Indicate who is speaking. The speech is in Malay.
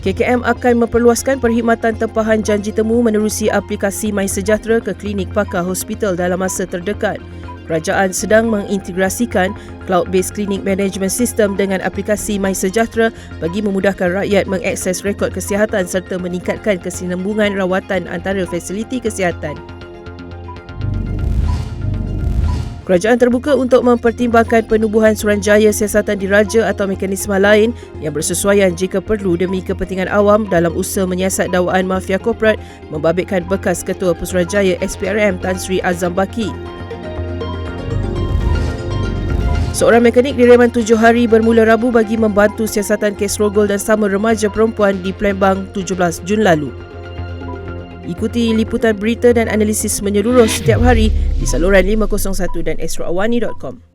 Speaker 1: KKM akan memperluaskan perkhidmatan tempahan janji temu menerusi aplikasi MySejahtera ke klinik pakar hospital dalam masa terdekat. Kerajaan sedang mengintegrasikan cloud-based clinic management system dengan aplikasi MySejahtera bagi memudahkan rakyat mengakses rekod kesihatan serta meningkatkan kesinambungan rawatan antara fasiliti kesihatan. Kerajaan terbuka untuk mempertimbangkan penubuhan Suruhanjaya Siasatan Diraja atau mekanisme lain yang bersesuaian jika perlu demi kepentingan awam dalam usaha menyiasat dakwaan mafia korporat membabitkan bekas Ketua Pesuruhanjaya SPRM Tan Sri Azam Baki. Seorang mekanik direman 7 hari bermula Rabu bagi membantu siasatan kes rogol dan sama remaja perempuan di Palembang 17 Jun lalu. Ikuti liputan berita dan analisis menyeluruh setiap hari di saluran 501 dan astroawani.com.